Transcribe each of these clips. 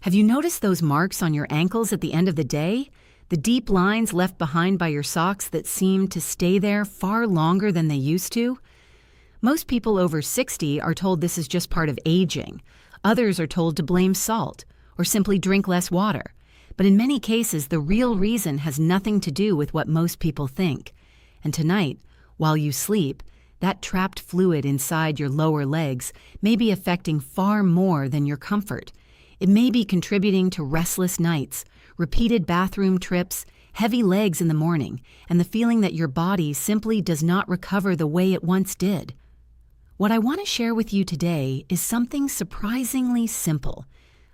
Have you noticed those marks on your ankles at the end of the day? The deep lines left behind by your socks that seem to stay there far longer than they used to? Most people over 60 are told this is just part of aging. Others are told to blame salt or simply drink less water. But in many cases, the real reason has nothing to do with what most people think. And tonight, while you sleep, that trapped fluid inside your lower legs may be affecting far more than your comfort. It may be contributing to restless nights, repeated bathroom trips, heavy legs in the morning, and the feeling that your body simply does not recover the way it once did. What I want to share with you today is something surprisingly simple,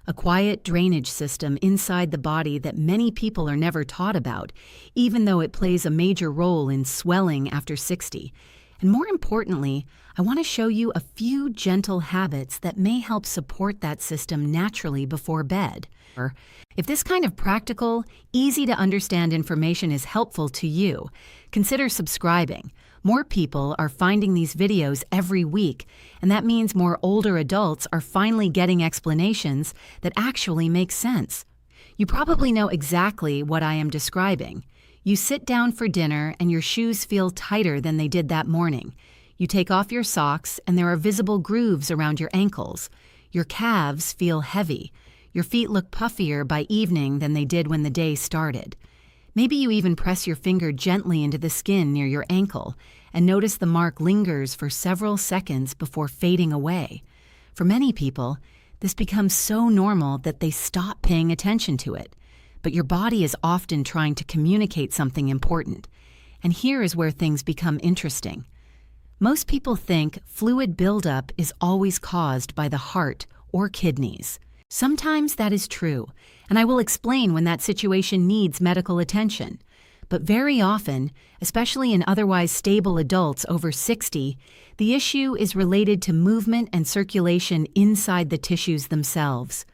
a quiet drainage system inside the body that many people are never taught about, even though it plays a major role in swelling after 60. And more importantly, I want to show you a few gentle habits that may help support that system naturally before bed. If this kind of practical, easy-to-understand information is helpful to you, consider subscribing. More people are finding these videos every week, and that means more older adults are finally getting explanations that actually make sense. You probably know exactly what I am describing. You sit down for dinner and your shoes feel tighter than they did that morning. You take off your socks and there are visible grooves around your ankles. Your calves feel heavy. Your feet look puffier by evening than they did when the day started. Maybe you even press your finger gently into the skin near your ankle and notice the mark lingers for several seconds before fading away. For many people, this becomes so normal that they stop paying attention to it. But your body is often trying to communicate something important. And here is where things become interesting. Most people think fluid buildup is always caused by the heart or kidneys. Sometimes that is true, and I will explain when that situation needs medical attention. But very often, especially in otherwise stable adults over 60, the issue is related to movement and circulation inside the tissues themselves.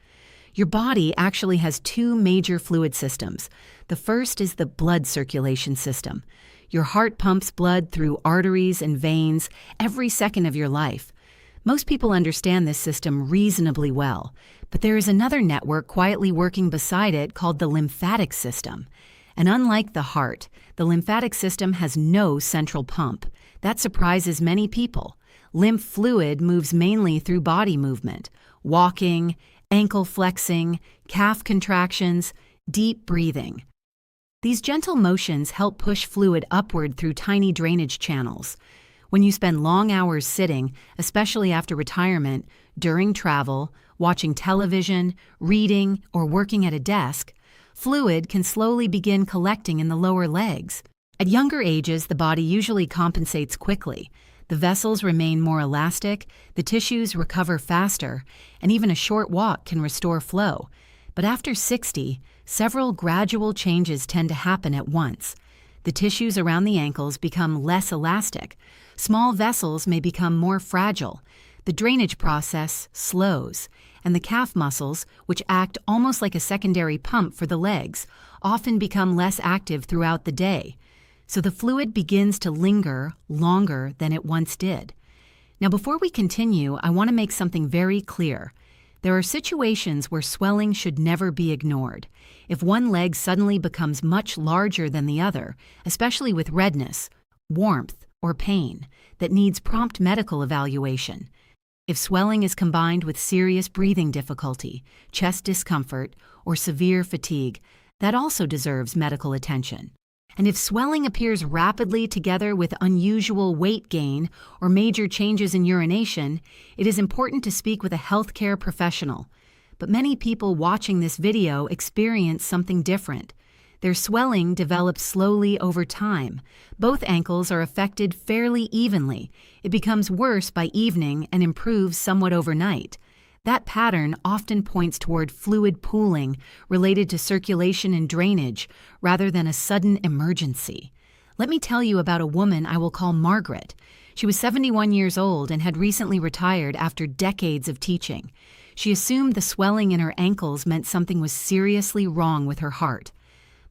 Your body actually has two major fluid systems. The first is the blood circulation system. Your heart pumps blood through arteries and veins every second of your life. Most people understand this system reasonably well, but there is another network quietly working beside it called the lymphatic system. And unlike the heart, the lymphatic system has no central pump. That surprises many people. Lymph fluid moves mainly through body movement, walking, ankle flexing, calf contractions, deep breathing. These gentle motions help push fluid upward through tiny drainage channels. When you spend long hours sitting, especially after retirement, during travel, watching television, reading, or working at a desk, fluid can slowly begin collecting in the lower legs. At younger ages, the body usually compensates quickly. The vessels remain more elastic, the tissues recover faster, and even a short walk can restore flow. But after 60, several gradual changes tend to happen at once. The tissues around the ankles become less elastic. Small vessels may become more fragile. The drainage process slows, and the calf muscles, which act almost like a secondary pump for the legs, often become less active throughout the day. So the fluid begins to linger longer than it once did. Now, before we continue, I want to make something very clear. There are situations where swelling should never be ignored. If one leg suddenly becomes much larger than the other, especially with redness, warmth, or pain, that needs prompt medical evaluation. If swelling is combined with serious breathing difficulty, chest discomfort, or severe fatigue, that also deserves medical attention. And if swelling appears rapidly together with unusual weight gain or major changes in urination, it is important to speak with a healthcare professional. But many people watching this video experience something different. Their swelling develops slowly over time. Both ankles are affected fairly evenly. It becomes worse by evening and improves somewhat overnight. That pattern often points toward fluid pooling related to circulation and drainage rather than a sudden emergency. Let me tell you about a woman I will call Margaret. She was 71 years old and had recently retired after decades of teaching. She assumed the swelling in her ankles meant something was seriously wrong with her heart.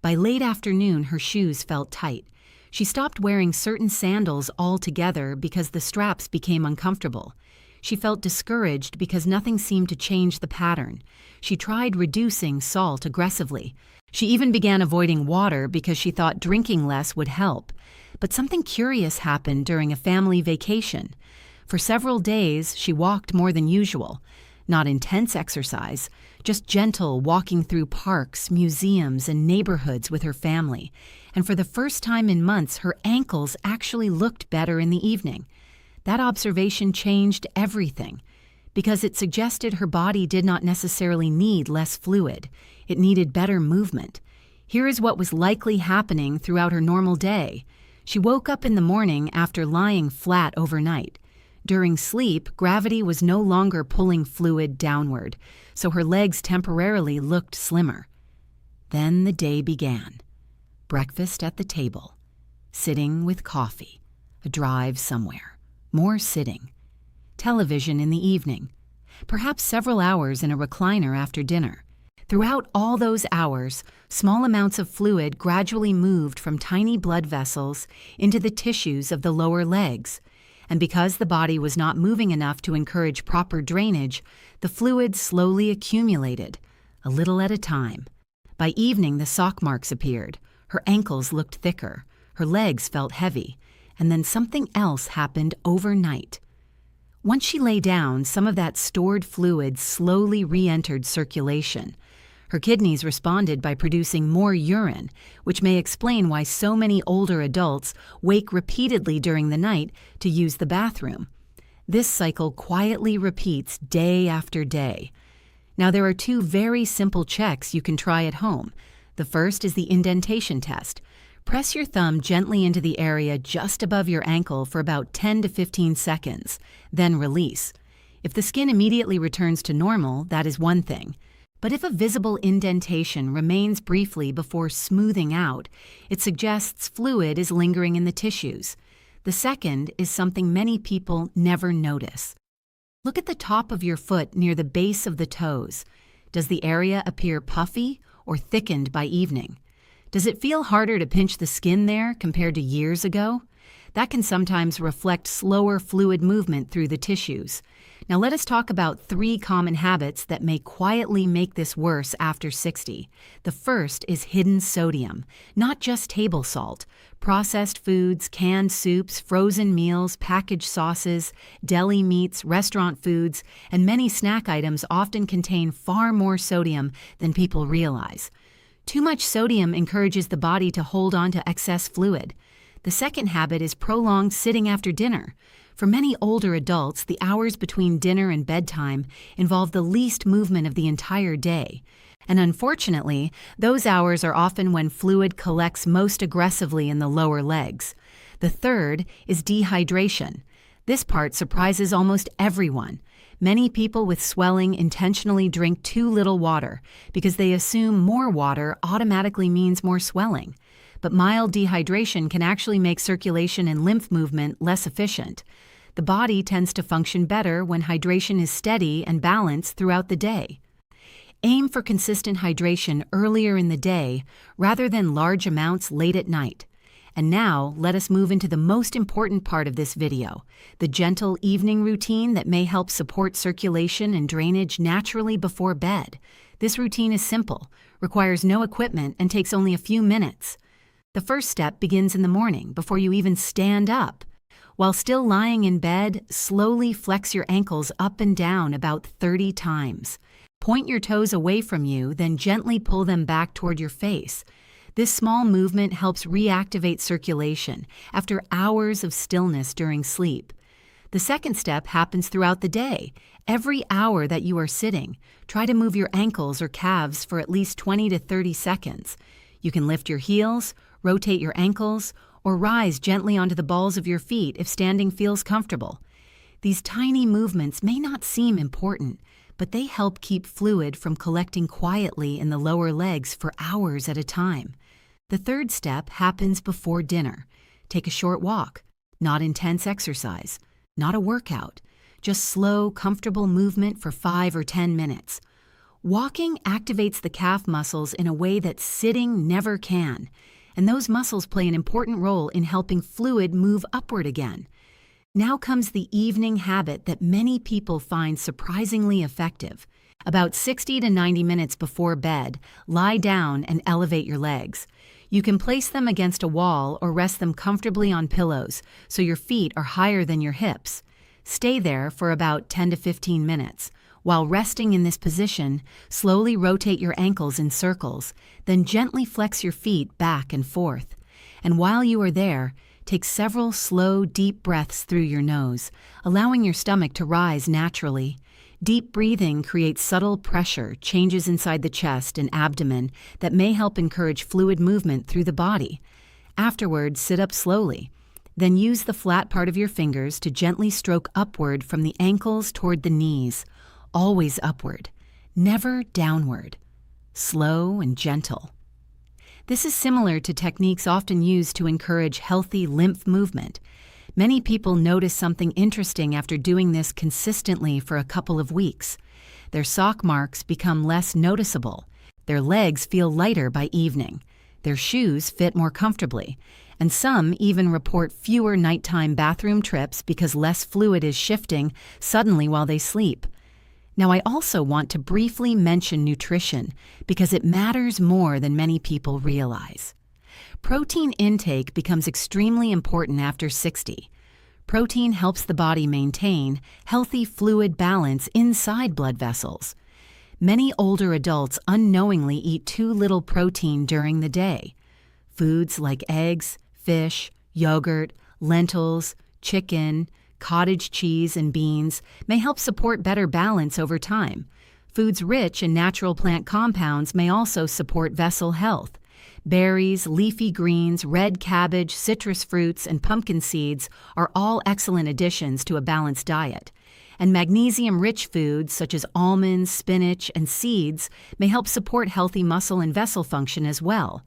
By late afternoon, her shoes felt tight. She stopped wearing certain sandals altogether because the straps became uncomfortable. She felt discouraged because nothing seemed to change the pattern. She tried reducing salt aggressively. She even began avoiding water because she thought drinking less would help. But something curious happened during a family vacation. For several days, she walked more than usual. Not intense exercise, just gentle walking through parks, museums, and neighborhoods with her family. And for the first time in months, her ankles actually looked better in the evening. That observation changed everything, because it suggested her body did not necessarily need less fluid. It needed better movement. Here is what was likely happening throughout her normal day. She woke up in the morning after lying flat overnight. During sleep, gravity was no longer pulling fluid downward, so her legs temporarily looked slimmer. Then the day began. Breakfast at the table, sitting with coffee, a drive somewhere, more sitting, television in the evening, perhaps several hours in a recliner after dinner. Throughout all those hours, small amounts of fluid gradually moved from tiny blood vessels into the tissues of the lower legs. And because the body was not moving enough to encourage proper drainage, the fluid slowly accumulated, a little at a time. By evening, the sock marks appeared. Her ankles looked thicker. Her legs felt heavy. And then something else happened overnight. Once she lay down, some of that stored fluid slowly re-entered circulation. Her kidneys responded by producing more urine, which may explain why so many older adults wake repeatedly during the night to use the bathroom. This cycle quietly repeats day after day. Now, there are two very simple checks you can try at home. The first is the indentation test. Press your thumb gently into the area just above your ankle for about 10 to 15 seconds, then release. If the skin immediately returns to normal, that is one thing. But if a visible indentation remains briefly before smoothing out, it suggests fluid is lingering in the tissues. The second is something many people never notice. Look at the top of your foot near the base of the toes. Does the area appear puffy or thickened by evening? Does it feel harder to pinch the skin there compared to years ago? That can sometimes reflect slower fluid movement through the tissues. Now let us talk about 3 common habits that may quietly make this worse after 60. The first is hidden sodium, not just table salt. Processed foods, canned soups, frozen meals, packaged sauces, deli meats, restaurant foods, and many snack items often contain far more sodium than people realize. Too much sodium encourages the body to hold on to excess fluid. The second habit is prolonged sitting after dinner. For many older adults, the hours between dinner and bedtime involve the least movement of the entire day. And unfortunately, those hours are often when fluid collects most aggressively in the lower legs. The third is dehydration. This part surprises almost everyone. Many people with swelling intentionally drink too little water because they assume more water automatically means more swelling. But mild dehydration can actually make circulation and lymph movement less efficient. The body tends to function better when hydration is steady and balanced throughout the day. Aim for consistent hydration earlier in the day rather than large amounts late at night. And now, let us move into the most important part of this video, the gentle evening routine that may help support circulation and drainage naturally before bed. This routine is simple, requires no equipment, and takes only a few minutes. The first step begins in the morning before you even stand up. While still lying in bed, slowly flex your ankles up and down about 30 times. Point your toes away from you, then gently pull them back toward your face. This small movement helps reactivate circulation after hours of stillness during sleep. The second step happens throughout the day. Every hour that you are sitting, try to move your ankles or calves for at least 20 to 30 seconds. You can lift your heels, rotate your ankles, or rise gently onto the balls of your feet if standing feels comfortable. These tiny movements may not seem important, but they help keep fluid from collecting quietly in the lower legs for hours at a time. The third step happens before dinner. Take a short walk, not intense exercise, not a workout, just slow, comfortable movement for 5 or 10 minutes. Walking activates the calf muscles in a way that sitting never can, and those muscles play an important role in helping fluid move upward again. Now comes the evening habit that many people find surprisingly effective. About 60 to 90 minutes before bed, lie down and elevate your legs. You can place them against a wall or rest them comfortably on pillows so your feet are higher than your hips. Stay there for about 10 to 15 minutes. While resting in this position, slowly rotate your ankles in circles, then gently flex your feet back and forth. And while you are there, take several slow, deep breaths through your nose, allowing your stomach to rise naturally. Deep breathing creates subtle pressure, changes inside the chest and abdomen that may help encourage fluid movement through the body. Afterward, sit up slowly. Then use the flat part of your fingers to gently stroke upward from the ankles toward the knees. Always upward, never downward. Slow and gentle. This is similar to techniques often used to encourage healthy lymph movement. Many people notice something interesting after doing this consistently for a couple of weeks. Their sock marks become less noticeable. Their legs feel lighter by evening. Their shoes fit more comfortably. And some even report fewer nighttime bathroom trips because less fluid is shifting suddenly while they sleep. Now, I also want to briefly mention nutrition because it matters more than many people realize. Protein intake becomes extremely important after 60. Protein helps the body maintain healthy fluid balance inside blood vessels. Many older adults unknowingly eat too little protein during the day. Foods like eggs, fish, yogurt, lentils, chicken, cottage cheese, and beans may help support better balance over time. Foods rich in natural plant compounds may also support vessel health. Berries, leafy greens, red cabbage, citrus fruits, and pumpkin seeds are all excellent additions to a balanced diet. And magnesium-rich foods such as almonds, spinach, and seeds may help support healthy muscle and vessel function as well.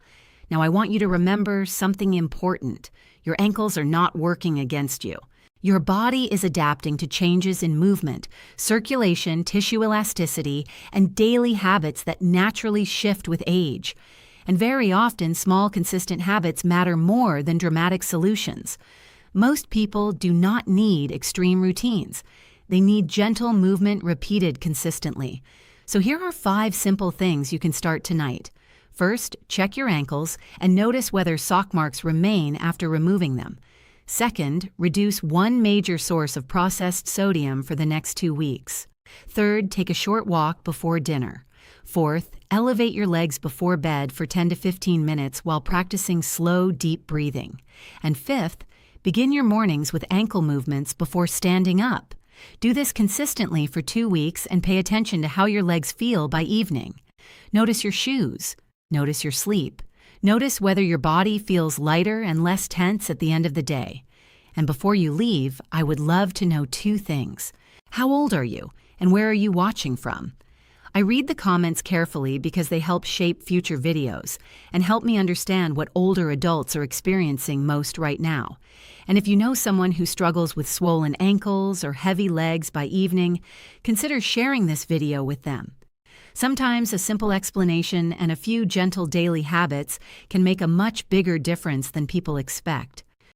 Now, I want you to remember something important. Your ankles are not working against you. Your body is adapting to changes in movement, circulation, tissue elasticity, and daily habits that naturally shift with age. And very often, small, consistent habits matter more than dramatic solutions. Most people do not need extreme routines. They need gentle movement repeated consistently. So here are 5 simple things you can start tonight. First, check your ankles and notice whether sock marks remain after removing them. Second, reduce one major source of processed sodium for the next 2 weeks. Third, take a short walk before dinner. Fourth, elevate your legs before bed for 10 to 15 minutes while practicing slow, deep breathing. And fifth, begin your mornings with ankle movements before standing up. Do this consistently for 2 weeks and pay attention to how your legs feel by evening. Notice your shoes. Notice your sleep. Notice whether your body feels lighter and less tense at the end of the day. And before you leave, I would love to know 2 things. How old are you, and where are you watching from? I read the comments carefully because they help shape future videos and help me understand what older adults are experiencing most right now. And if you know someone who struggles with swollen ankles or heavy legs by evening, consider sharing this video with them. Sometimes a simple explanation and a few gentle daily habits can make a much bigger difference than people expect.